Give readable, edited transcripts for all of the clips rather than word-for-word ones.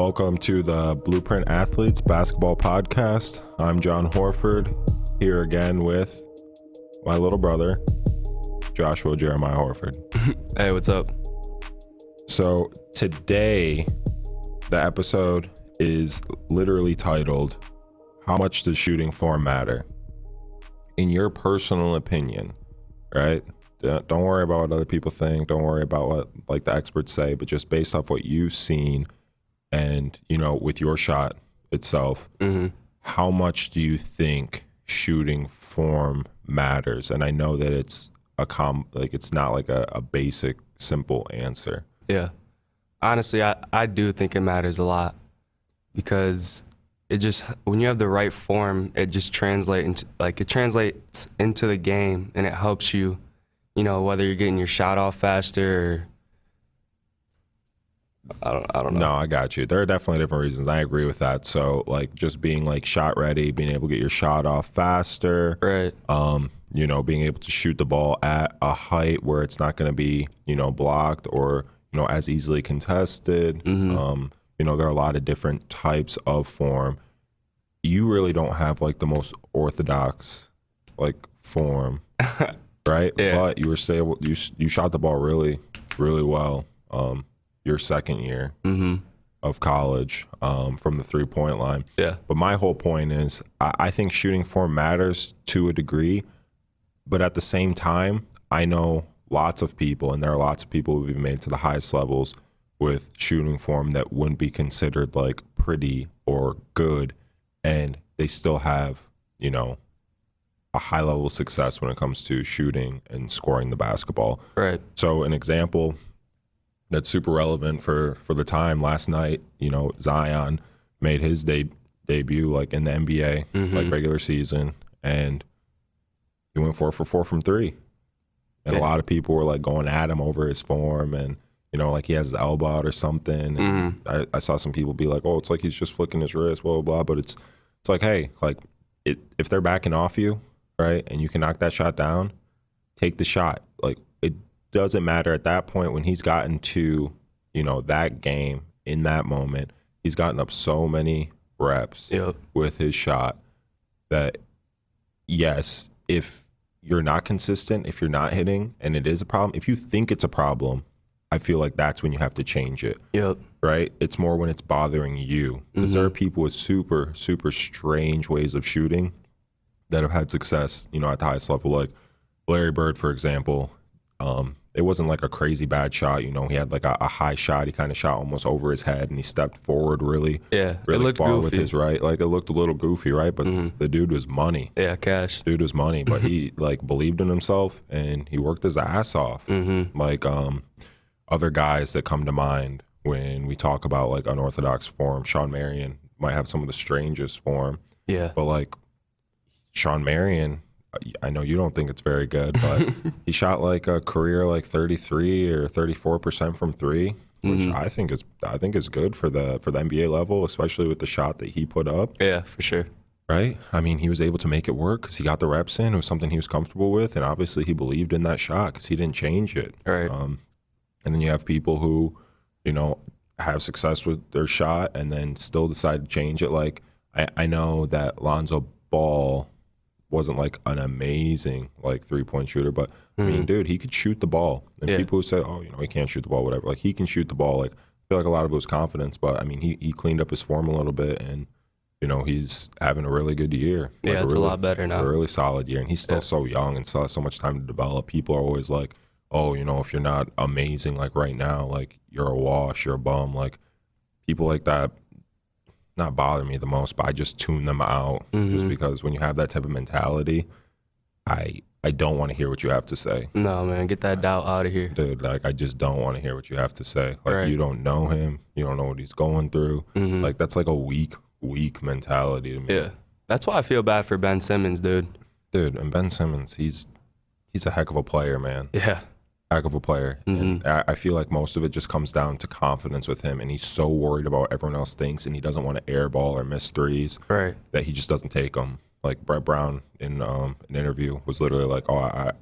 Welcome to the Blueprint Athletes Basketball Podcast. I'm John Horford, here again with my little brother, Joshua Jeremiah Horford. Hey, what's up? So today, the episode is literally titled, How Much Does Shooting Form Matter? In your personal opinion, right? Don't worry about what other people think. Don't worry about what like the experts say, but just based off what you've seen and, you know, with your shot itself, how much do you think shooting form matters? And I know that it's it's not like a basic, simple answer. Yeah. Honestly, I do think it matters a lot because it just, when you have the right form, it just translates into the game, and it helps you, you know, whether you're getting your shot off faster or I don't know. No, I got you. There are definitely different reasons. I agree with that. So like just being like shot ready, being able to get your shot off faster. Right. You know, being able to shoot the ball at a height where it's not going to be, you know, blocked or, you know, as easily contested. You know, there are a lot of different types of form. You really don't have like the most orthodox like form, right? Yeah. But you were saying you shot the ball really, really well. Your second year of college from the 3-point line. Yeah. But my whole point is I think shooting form matters to a degree, but at the same time, I know lots of people, and there are lots of people who've even made it to the highest levels with shooting form that wouldn't be considered like pretty or good, and they still have, you know, a high level of success when it comes to shooting and scoring the basketball. Right. So an example that's super relevant for the time last night, you know, Zion made his debut like in the NBA, like regular season, and he went 4 for 4 from three. And a lot of people were like going at him over his form, and you know, like he has his elbow out or something. And I saw some people be like, "Oh, it's like he's just flicking his wrist, blah blah blah." But it's like, hey, like if they're backing off you, right, and you can knock that shot down, take the shot. Like it doesn't matter at that point when he's gotten to, you know, that game in that moment. He's gotten up so many reps with his shot that yes, if you're not consistent, if you're not hitting, and it is a problem, if you think it's a problem, I feel like that's when you have to change it. Right? It's more when it's bothering you. Because there are people with super, super strange ways of shooting that have had success, you know, at the highest level. Like Larry Bird, for example, it wasn't like a crazy bad shot. You know, he had like a high shot. He kind of shot almost over his head, and he stepped forward really far goofy with his right. Like it looked a little goofy, right? But the dude was money. Yeah, cash. Dude was money, but he like believed in himself, and he worked his ass off. Like other guys that come to mind when we talk about like unorthodox form, Sean Marion might have some of the strangest form. Yeah. But like Sean Marion, I know you don't think it's very good, but he shot like a career like 33 or 34% from three, which I think is good for the NBA level, especially with the shot that he put up. Yeah, for sure. Right? I mean, he was able to make it work because he got the reps in. It was something he was comfortable with, and obviously he believed in that shot because he didn't change it. Right. And then you have people who, you know, have success with their shot and then still decide to change it. Like I know that Lonzo Ball wasn't like an amazing like 3-point shooter, but I mean, dude, he could shoot the ball. And people who say, oh, you know, he can't shoot the ball, whatever. Like he can shoot the ball. Like I feel like a lot of it was confidence, but I mean, he cleaned up his form a little bit, and you know, he's having a really good year. Like it's a lot better now. A really solid year, and he's still so young and still has so much time to develop. People are always like, oh, you know, if you're not amazing like right now, like you're a wash, you're a bum. Like people like that not bother me the most, but I just tune them out just because when you have that type of mentality, I don't want to hear what you have to say. No, man, get that doubt out of here. Dude, like I just don't want to hear what you have to say. Like you don't know him, you don't know what he's going through. Like that's like a weak mentality to me. Yeah. That's why I feel bad for Ben Simmons, dude. Dude, and Ben Simmons, he's a heck of a player, man. Yeah. Heck of a player. And I feel like most of it just comes down to confidence with him, and he's so worried about what everyone else thinks, and he doesn't want to airball or miss threes that he just doesn't take them. Like Brett Brown in an interview was literally like, oh, I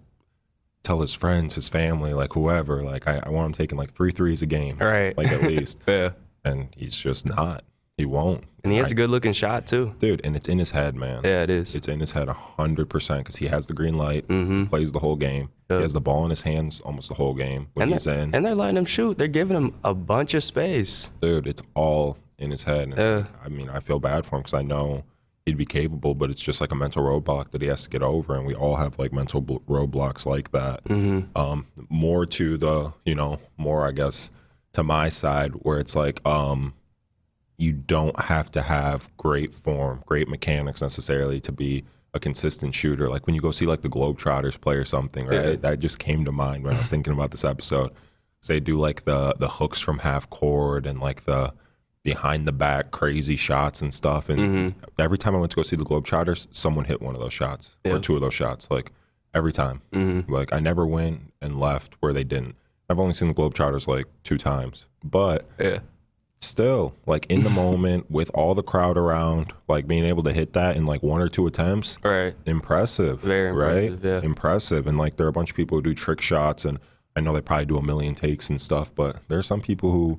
tell his friends, his family, like whoever, like I want him taking like 3 threes a game. Right. Like at least. Yeah. and he's just not. He won't. And he has a good-looking shot, too. Dude, and it's in his head, man. Yeah, it is. It's in his head 100% because he has the green light, Mm-hmm. plays the whole game. Yep. He has the ball in his hands almost the whole game when he's in. And they're letting him shoot. They're giving him a bunch of space. Dude, it's all in his head. And I mean, I feel bad for him because I know he'd be capable, but it's just like a mental roadblock that he has to get over. And we all have like mental roadblocks like that. Mm-hmm. More to the, more, I guess, to my side where it's like, you don't have to have great form, great mechanics necessarily to be a consistent shooter. Like when you go see like the Globetrotters play or something, right? Yeah. That just came to mind when I was thinking about this episode. So they do like the hooks from half court and like the behind the back crazy shots and stuff. And every time I went to go see the Globetrotters, someone hit one of those shots or two of those shots. Like every time. Like I never went and left where they didn't. I've only seen the Globetrotters like 2 times, but still, like in the moment with all the crowd around, like being able to hit that in like 1 or 2 attempts, Right. impressive. Very impressive, right? yeah. Impressive. And like there are a bunch of people who do trick shots, and I know they probably do a million takes and stuff, but there are some people who,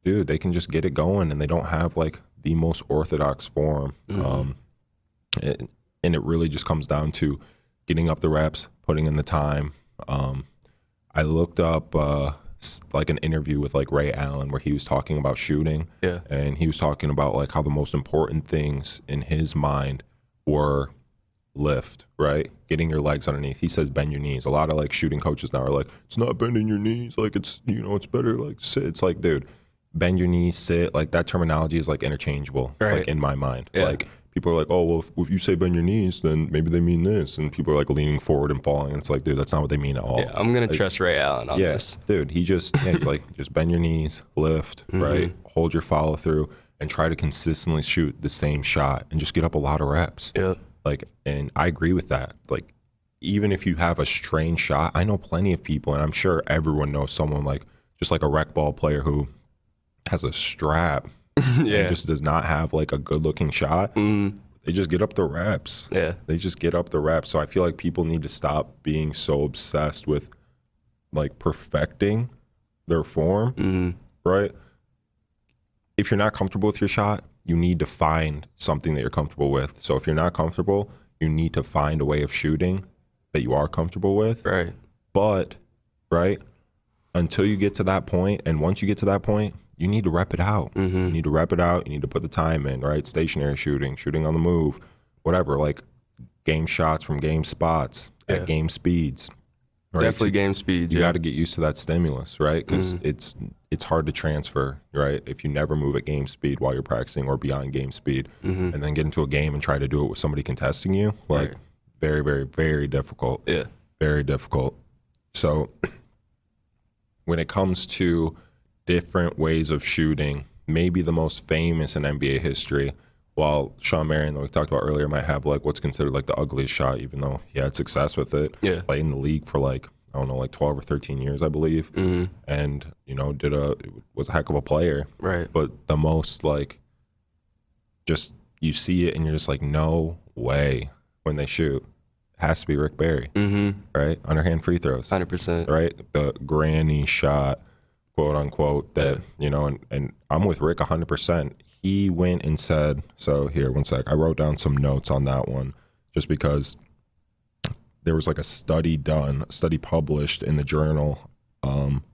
dude, they can just get it going and they don't have like the most orthodox form. And it really just comes down to getting up the reps, putting in the time. I looked up like an interview with like Ray Allen where he was talking about shooting, and he was talking about like how the most important things in his mind were lift, right? Getting your legs underneath. He says bend your knees. A lot of like shooting coaches now are like, it's not bending your knees, like it's it's better like sit. It's like, dude, bend your knees, sit. Like that terminology is like interchangeable, like in my mind. Like people are like, oh, well, if you say bend your knees, then maybe they mean this. And people are like leaning forward and falling. And it's like, dude, that's not what they mean at all. Yeah, I'm going to trust Ray Allen on this. Dude, he's like, just bend your knees, lift, right? Hold your follow through and try to consistently shoot the same shot and just get up a lot of reps. Like, and I agree with that. Like, even if you have a strange shot, I know plenty of people, and I'm sure everyone knows someone like, just like a rec ball player who has a strap and just does not have like a good looking shot. They just get up the reps. They just get up the reps. So I feel like people need to stop being so obsessed with like perfecting their form, right? If you're not comfortable with your shot, you need to find something that you're comfortable with. So if you're not comfortable, you need to find a way of shooting that you are comfortable with. Right. But, right, until you get to that point, and once you get to that point, you need to rep it out. You need to rep it out. You need to put the time in, right? Stationary shooting, shooting on the move, whatever, like game shots from game spots at game speeds. Right? Definitely game speeds. You got to get used to that stimulus, right? Because it's hard to transfer, right? If you never move at game speed while you're practicing or beyond game speed, and then get into a game and try to do it with somebody contesting you, like very, very, very difficult. Very difficult. So when it comes to different ways of shooting, maybe the most famous in NBA history, while Shawn Marion, that we talked about earlier, might have like what's considered like the ugliest shot, even though he had success with it. Played in the league for like, I don't know, like 12 or 13 years, I believe. And, was a heck of a player. Right. But the most like, just you see it and you're just like, no way when they shoot. It has to be Rick Barry, right? Underhand free throws. 100%. Right? The granny shot, quote unquote, that, and I'm with Rick 100%. He went and said, so here, one sec. I wrote down some notes on that one just because there was like a study published in the journal,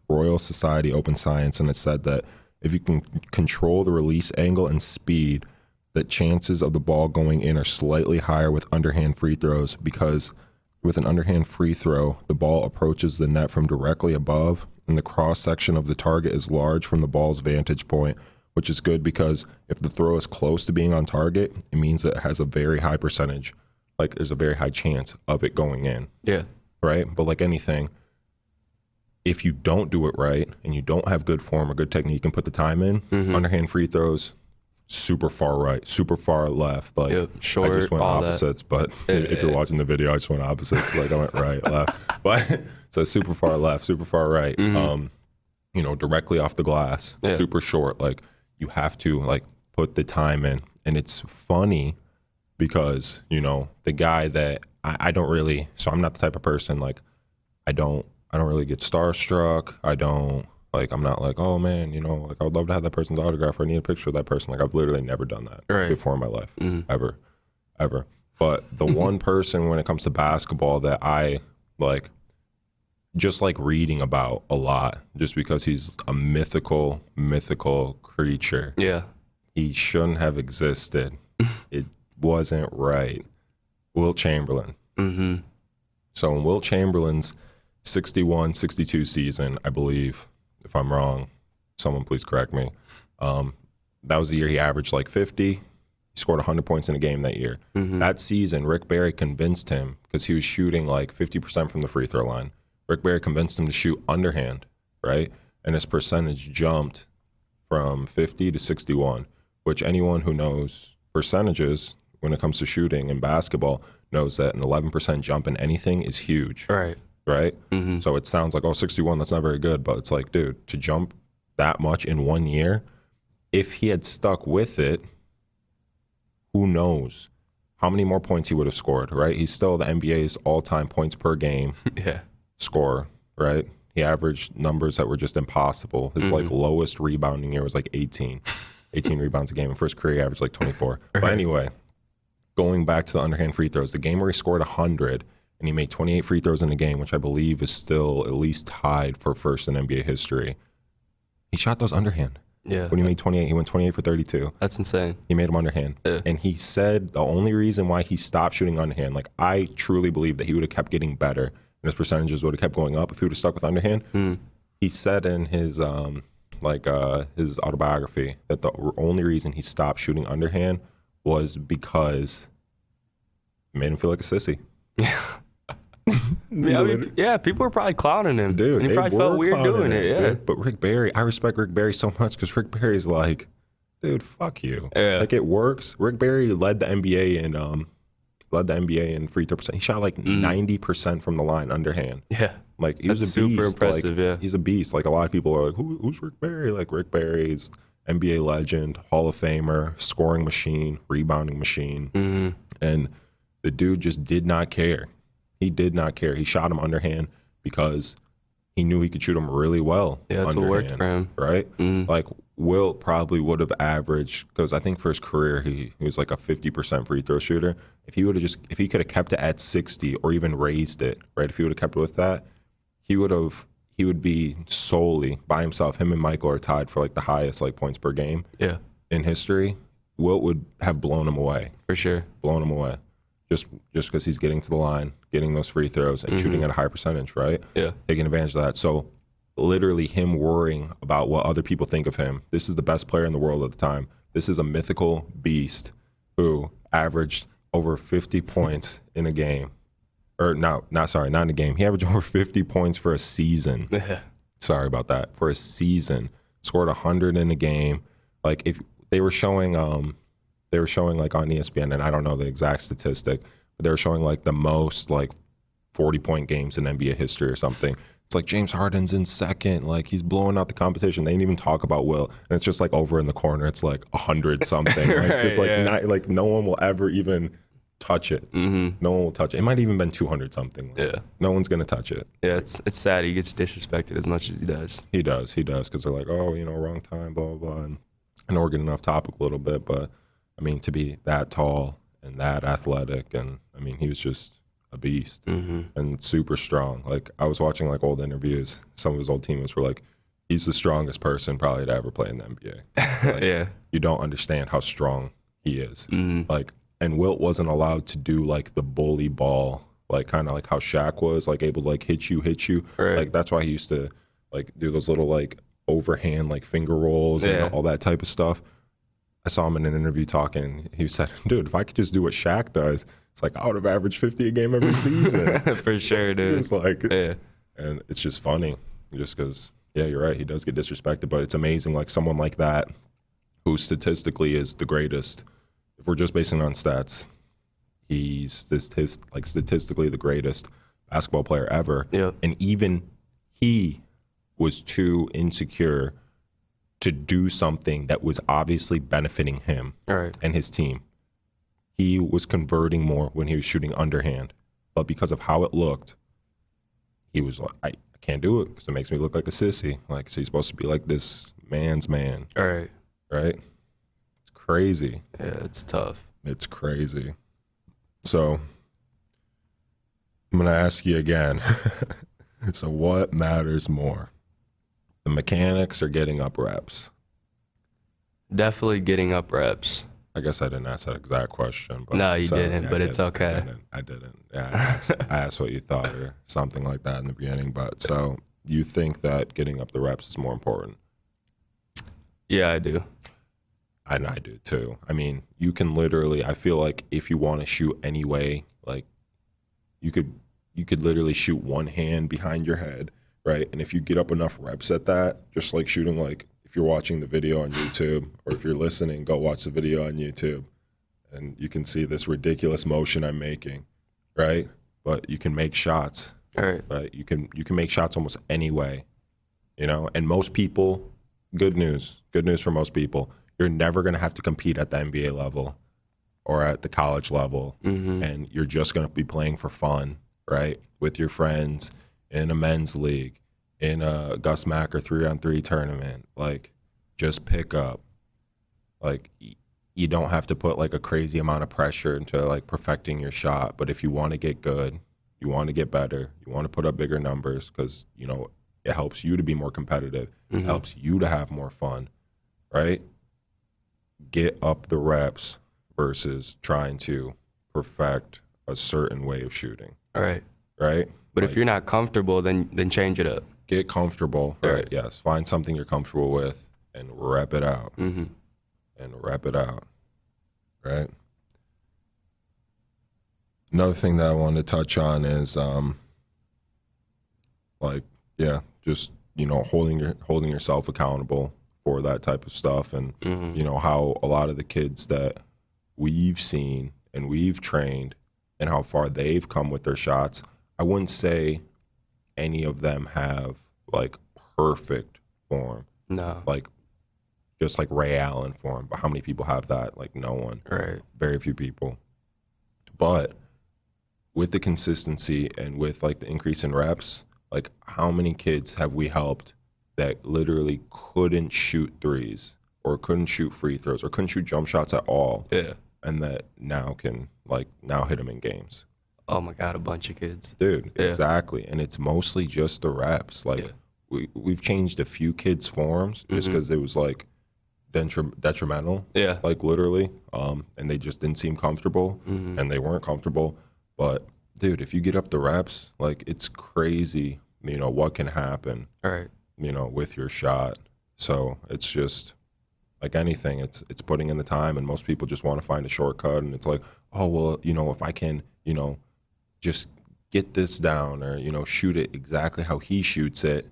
Royal Society Open Science, and it said that if you can control the release angle and speed, that chances of the ball going in are slightly higher with underhand free throws, because with an underhand free throw, the ball approaches the net from directly above, and the cross section of the target is large from the ball's vantage point, which is good because if the throw is close to being on target, it means that it has a very high percentage, like there's a very high chance of it going in. Right? But like anything, if you don't do it right and you don't have good form or good technique and put the time in, underhand free throws, super far right, super far left. Like short, I just went opposites, but if you're watching the video, I just went opposites. Like I went right, left. But so super far left, super far right. Directly off the glass, super short. Like you have to like put the time in. And it's funny because, the guy that I don't really, so I'm not the type of person like I don't really get starstruck. I don't Like, I'm not like, oh man, you know, like I would love to have that person's autograph or I need a picture of that person. Like, I've literally never done that before in my life, ever. But the one person when it comes to basketball that I like, just like reading about a lot, just because he's a mythical creature. Yeah. He shouldn't have existed. It wasn't right. Wilt Chamberlain. Mm-hmm. So in Wilt Chamberlain's 61-62 season, I believe, if I'm wrong, someone please correct me. That was the year he averaged like 50. He scored 100 points in a game that year. Mm-hmm. That season, Rick Barry convinced him, because he was shooting like 50% from the free throw line. Rick Barry convinced him to shoot underhand, right? And his percentage jumped from 50 to 61, which anyone who knows percentages when it comes to shooting in basketball knows that an 11% jump in anything is huge. Right. Mm-hmm. So it sounds like, 61, that's not very good. But it's like, dude, to jump that much in 1 year, if he had stuck with it, who knows how many more points he would have scored, right? He's still the NBA's all-time points per game scorer, right? He averaged numbers that were just impossible. His like lowest rebounding year was like 18 rebounds a game. And for his career, he averaged like 24. But anyway, going back to the underhand free throws, the game where he scored 100 and he made 28 free throws in a game, which I believe is still at least tied for first in NBA history. He shot those underhand. Yeah. When he made 28, he went 28 for 32. That's insane. He made them underhand. Yeah. And he said the only reason why he stopped shooting underhand, like I truly believe that he would have kept getting better and his percentages would have kept going up if he would have stuck with underhand. He said in his his autobiography that the only reason he stopped shooting underhand was because it made him feel like a sissy. Yeah, people were probably clowning him. Dude, and he probably felt weird doing it. Yeah. But Rick Barry, I respect Rick Barry so much because Rick Barry's like, dude, fuck you. Yeah. Like it works. Rick Barry led the NBA in free throw percent. He shot like 90% from the line underhand. Yeah. Like he was a super beast. impressive. Like, he's a beast. Like a lot of people are like, who's Rick Barry? Like Rick Barry's NBA legend, Hall of Famer, scoring machine, rebounding machine, and the dude just did not care. He did not care. He shot him underhand because he knew he could shoot him really well. Yeah, that's what worked for him. Right? Like Wilt probably would have averaged, because I think for his career he was like a 50% free throw shooter. If he could have kept it at 60 or even raised it, right? If he would have kept it with that, he would be solely by himself. Him and Michael are tied for like the highest like points per game in history. Wilt would have blown him away. For sure. Blown him away. Just because he's getting to the line, getting those free throws, and shooting at a high percentage, right? Yeah. Taking advantage of that. So literally him worrying about what other people think of him. This is the best player in the world at the time. This is a mythical beast who averaged over 50 points in a game. Or not in a game. He averaged over 50 points for a season. Sorry about that. For a season. Scored 100 in a game. Like if they were showing like on ESPN, and I don't know the exact statistic, but they were showing like the most like 40-point games in NBA history or something. It's like James Harden's in second, like he's blowing out the competition. They didn't even talk about Wilt, and it's just like over in the corner, it's like 100 something. Right, like, just like no one will ever even touch it. No one will touch it. It might even been 200 something. Like, no one's gonna touch it. Yeah, it's sad he gets disrespected as much as he does. He does, because they're like, oh, wrong time, blah blah blah, and I know we're getting off topic a little bit, but I mean, to be that tall and that athletic, and I mean, he was just a beast and super strong. Like I was watching like old interviews. Some of his old teammates were like, he's the strongest person probably to ever play in the NBA. Like, you don't understand how strong he is. Like, and Wilt wasn't allowed to do like the bully ball, like kind of like how Shaq was, like able to like hit you. Right. Like that's why he used to like do those little like overhand like finger rolls and all that type of stuff. I saw him in an interview talking. He said, dude, if I could just do what Shaq does, it's like I would have averaged 50 a game every season. For sure, dude. It's like, and it's just funny just because, you're right. He does get disrespected, but it's amazing. Like someone like that who statistically is the greatest. If we're just basing it on stats, he's statistically the greatest basketball player ever. Yep. And even he was too insecure to do something that was obviously benefiting him and his team. He was converting more when he was shooting underhand, but because of how it looked, he was like, I can't do it because it makes me look like a sissy. Like, so he's supposed to be like this man's man. All right. Right? It's crazy. Yeah, it's tough. It's crazy. So I'm going to ask you again. So what matters more? The mechanics or getting up reps? Definitely getting up reps. I guess I didn't ask that exact question. But No, you didn't, yeah, but it's okay. I didn't. Yeah, I asked what you thought or something like that in the beginning. But so you think that getting up the reps is more important? Yeah, I do. I do too. I mean, you can literally, I feel like if you want to shoot anyway, like you could literally shoot one hand behind your head, right? And if you get up enough reps at that, just like shooting, like if you're watching the video on YouTube or if you're listening, go watch the video on YouTube and you can see this ridiculous motion I'm making, right? But you can make shots. All right. Right? You can make shots almost any way, you know? And most people, good news for most people, you're never going to have to compete at the NBA level or at the college level. And you're just going to be playing for fun, right? With your friends in a men's league, in a Gus Macker 3-on-3 tournament. Like, just pick up. Like, you don't have to put like a crazy amount of pressure into like perfecting your shot. But if you want to get good, you want to get better, you want to put up bigger numbers because, you know, it helps you to be more competitive. It helps you to have more fun, right? Get up the reps versus trying to perfect a certain way of shooting. All right. Right? But like, if you're not comfortable, then change it up. Get comfortable. Right. Right. Yes. Find something you're comfortable with and rep it out. Mm-hmm. And rep it out. Right? Another thing that I wanted to touch on is just, you know, holding yourself accountable for that type of stuff. And, you know, how a lot of the kids that we've seen and we've trained and how far they've come with their shots, I wouldn't say any of them have like perfect form. No. Like just like Ray Allen form. But how many people have that? Like no one. Right. Very few people. But with the consistency and with like the increase in reps, like how many kids have we helped that literally couldn't shoot threes or couldn't shoot free throws or couldn't shoot jump shots at all? Yeah. And that now can like now hit them in games. Oh my God, a bunch of kids. Dude, Yeah. exactly. And it's mostly just the reps. Like we've changed a few kids' forms just because it was like detrimental. Yeah. Like literally. And they just didn't seem comfortable and they weren't comfortable. But dude, if you get up the reps, like it's crazy, you know, what can happen, All right. you know, with your shot. So it's just like anything, it's putting in the time, and most people just want to find a shortcut, and it's like, oh, well, you know, if I can, you know, just get this down or, you know, shoot it exactly how he shoots it,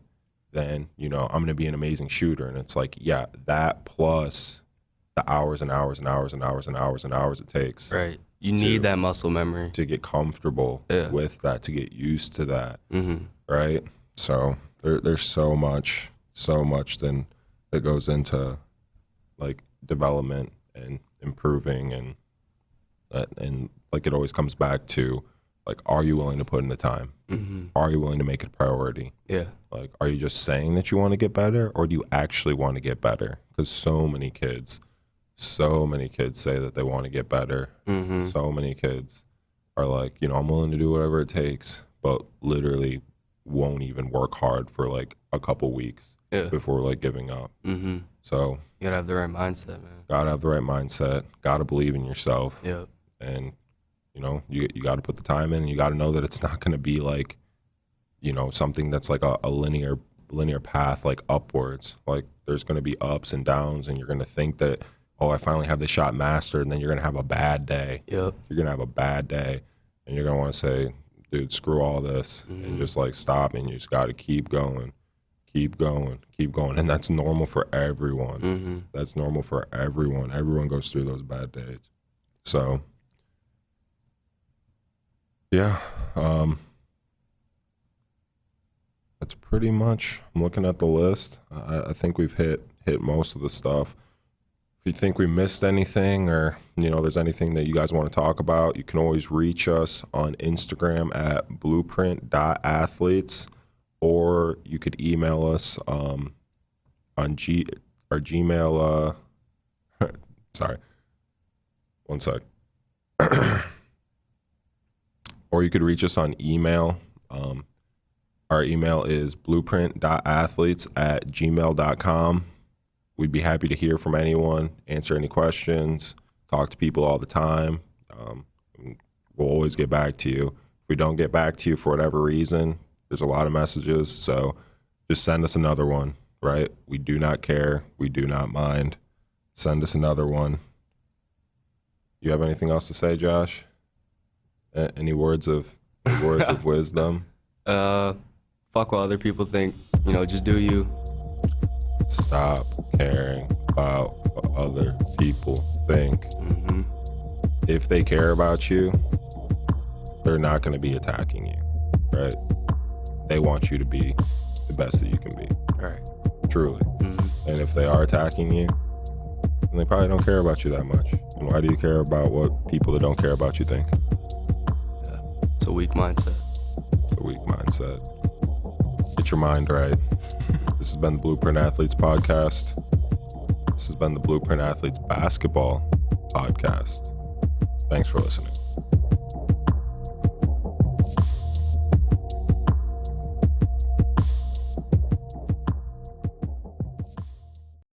then, you know, I'm going to be an amazing shooter. And it's like, yeah, that plus the hours and hours and hours and hours and hours and hours it takes. Right. You need that muscle memory to get comfortable with that, to get used to that, right? So there's so much then that goes into like development and improving, and like it always comes back to like, are you willing to put in the time? Are you willing to make it a priority? Yeah. Like, are you just saying that you want to get better, or do you actually want to get better? Because so many kids say that they want to get better. So many kids are like, you know, I'm willing to do whatever it takes, but literally won't even work hard for like a couple weeks before like giving up. So you gotta have the right mindset, man. Gotta have the right mindset. Gotta believe in yourself. Yep. And you know, you got to put the time in, and you got to know that it's not going to be like, you know, something that's like a linear path, like upwards. Like there's going to be ups and downs, and you're going to think that, oh, I finally have the shot mastered, and then you're going to have a bad day. Yep. You're going to have a bad day, and you're going to want to say, dude, screw all this, and just like stop, and you just got to keep going. And that's normal for everyone. That's normal for everyone. Everyone goes through those bad days. So, yeah, that's pretty much, I'm looking at the list. I think we've hit most of the stuff. If you think we missed anything, or, you know, there's anything that you guys want to talk about, you can always reach us on Instagram at blueprint.athletes, or you could email us on our Gmail. Sorry, one sec. Or you could reach us on email. Our email is blueprint.athletes@gmail.com. We'd be happy to hear from anyone, answer any questions, talk to people all the time. We'll always get back to you. If we don't get back to you for whatever reason, there's a lot of messages, so just send us another one, right? We do not care. We do not mind. Send us another one. You have anything else to say, Josh? Any words of wisdom? Fuck what other people think. Just do you. Stop caring about what other people think. Mm-hmm. If they care about you, they're not going to be attacking you, right? They want you to be the best that you can be. Right. Truly. Mm-hmm. And if they are attacking you, then they probably don't care about you that much. And why do you care about what people that don't care about you think? Yeah. It's a weak mindset. It's a weak mindset. Get your mind right. This has been the Blueprint Athletes Podcast. This has been the Blueprint Athletes Basketball Podcast. Thanks for listening.